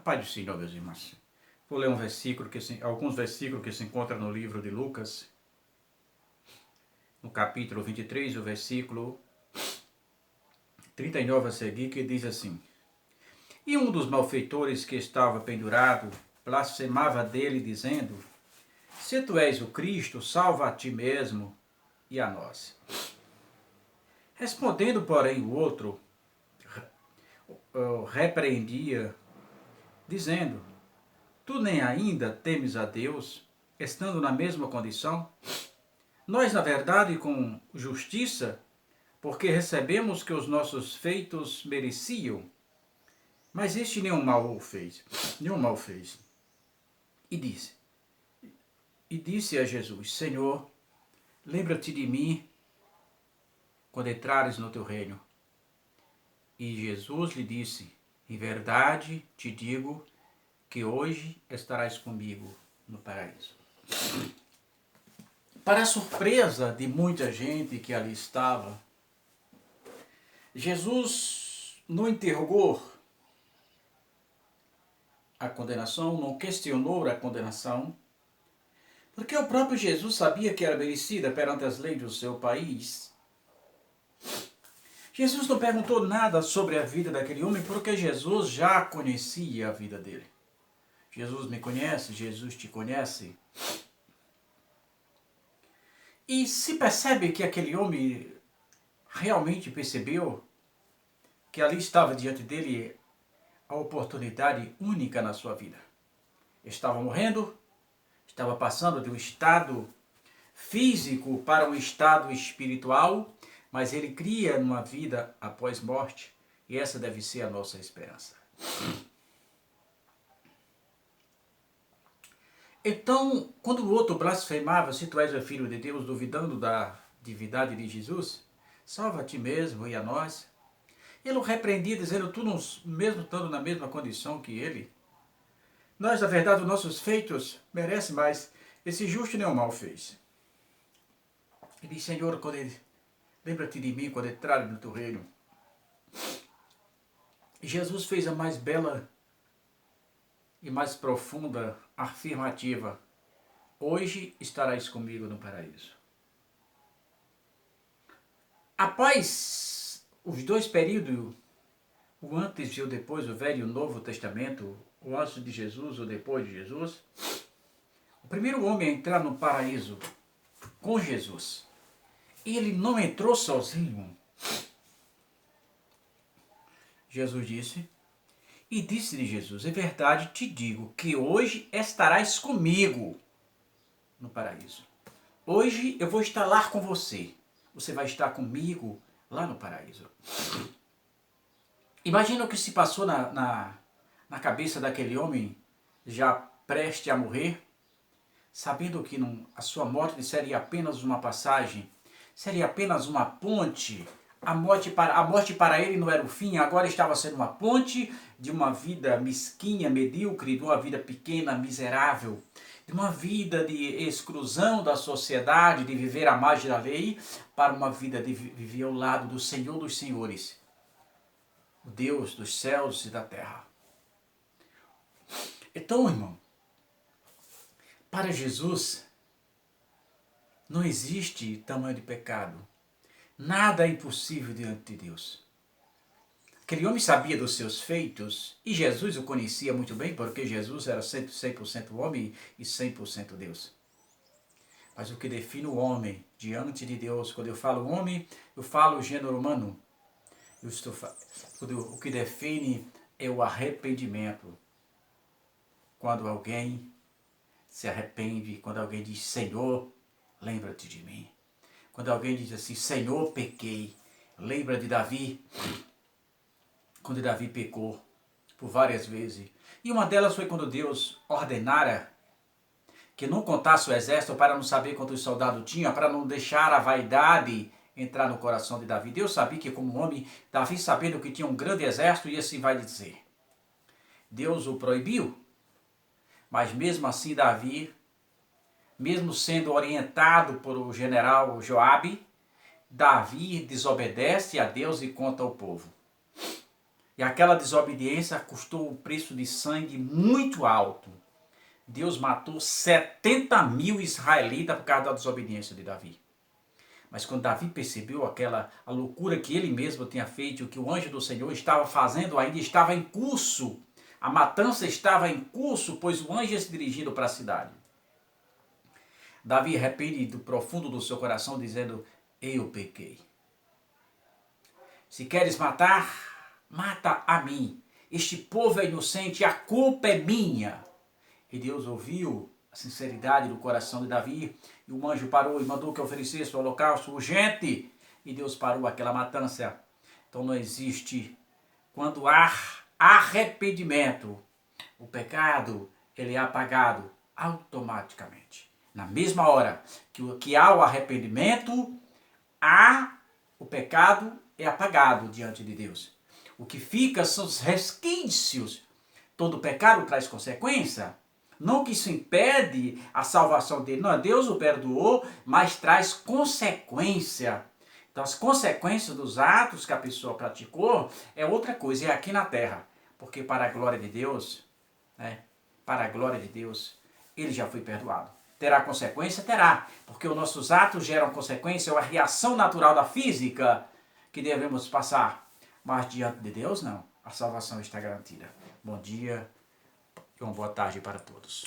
Paz do Senhor, meus irmãos. Vou ler alguns versículos que se encontram no livro de Lucas, no capítulo 23, o versículo 39 a seguir, que diz assim: E um dos malfeitores que estava pendurado blasfemava dele, dizendo: Se tu és o Cristo, salva a ti mesmo e a nós. Respondendo, porém, o outro repreendia, dizendo: Tu nem ainda temes a Deus, estando na mesma condição? Nós, na verdade, com justiça, porque recebemos que os nossos feitos mereciam, mas este nenhum mal fez. Nenhum mal fez. E disse a Jesus: Senhor, lembra-te de mim quando entrares no teu reino. E Jesus lhe disse: Em verdade te digo que hoje estarás comigo no paraíso. Para a surpresa de muita gente que ali estava, Jesus não interrogou a condenação, não questionou a condenação, porque o próprio Jesus sabia que era merecida perante as leis do seu país. Jesus não perguntou nada sobre a vida daquele homem, porque Jesus já conhecia a vida dele. Jesus me conhece, Jesus te conhece. E se percebe que aquele homem realmente percebeu que ali estava diante dele a oportunidade única na sua vida. Estava morrendo, estava passando de um estado físico para um estado espiritual, mas ele cria numa vida após morte, e essa deve ser a nossa esperança. Então, quando o outro blasfemava: Se tu és o Filho de Deus, duvidando da divindade de Jesus, salva a ti mesmo e a nós. Ele o repreendia, dizendo: Tu, mesmo estando na mesma condição que ele, nós, na verdade, os nossos feitos merecem, mas esse justo nenhum mal fez. Ele disse: Senhor, lembra-te de mim quando entrar no teu reino. E Jesus fez a mais bela e mais profunda afirmativa: Hoje estarás comigo no paraíso. Após os dois períodos, o antes e o depois, o Velho e o Novo Testamento, o antes de Jesus, o depois de Jesus, o primeiro homem a entrar no paraíso com Jesus, ele não entrou sozinho. Jesus disse, e disse-lhe Jesus: Em verdade te digo que hoje estarás comigo no paraíso. Hoje eu vou estar lá com você. Você vai estar comigo lá no paraíso. Imagina o que se passou na cabeça daquele homem já prestes a morrer, sabendo que a sua morte seria apenas uma passagem, seria apenas uma ponte. A morte para ele não era o fim, agora estava sendo uma ponte de uma vida mesquinha, medíocre, de uma vida pequena, miserável, de uma vida de exclusão da sociedade, de viver à margem da lei, para uma vida de viver ao lado do Senhor dos Senhores, o Deus dos céus e da terra. Então, irmão, para Jesus não existe tamanho de pecado. Nada é impossível diante de Deus. Aquele homem sabia dos seus feitos e Jesus o conhecia muito bem, porque Jesus era 100% homem e 100% Deus. Mas o que define o homem diante de Deus, quando eu falo homem, eu falo o gênero humano. O que define é o arrependimento. Quando alguém se arrepende, quando alguém diz: Senhor, lembra-te de mim. Quando alguém diz assim: Senhor, pequei. Lembra de Davi? Quando Davi pecou por várias vezes. E uma delas foi quando Deus ordenara que não contasse o exército para não saber quantos soldados tinha, para não deixar a vaidade entrar no coração de Davi. Deus sabia que, como homem, Davi, sabendo que tinha um grande exército, e assim vai dizer. Deus o proibiu, mas mesmo assim Davi, mesmo sendo orientado por o general Joabe, Davi desobedece a Deus e conta ao povo. E aquela desobediência custou um preço de sangue muito alto. Deus matou 70 mil israelitas por causa da desobediência de Davi. Mas quando Davi percebeu a loucura que ele mesmo tinha feito, o que o anjo do Senhor estava fazendo, ainda estava em curso. A matança estava em curso, pois o anjo ia se dirigindo para a cidade. Davi arrepende do profundo do seu coração, dizendo: eu pequei. Se queres matar, mata a mim. Este povo é inocente, a culpa é minha. E Deus ouviu a sinceridade do coração de Davi, e o anjo parou e mandou que oferecesse o holocausto urgente, e Deus parou aquela matança. Então não existe, quando há arrependimento, o pecado ele é apagado automaticamente. Na mesma hora que há o arrependimento, o pecado é apagado diante de Deus. O que fica são os resquícios. Todo pecado traz consequência. Não que isso impede a salvação dele. Não, Deus o perdoou, mas traz consequência. Então as consequências dos atos que a pessoa praticou é outra coisa, é aqui na terra. Porque para a glória de Deus, para a glória de Deus, ele já foi perdoado. Terá consequência? Terá. Porque os nossos atos geram consequência, é uma reação natural da física que devemos passar. Mas diante de Deus, não. A salvação está garantida. Bom dia e uma boa tarde para todos.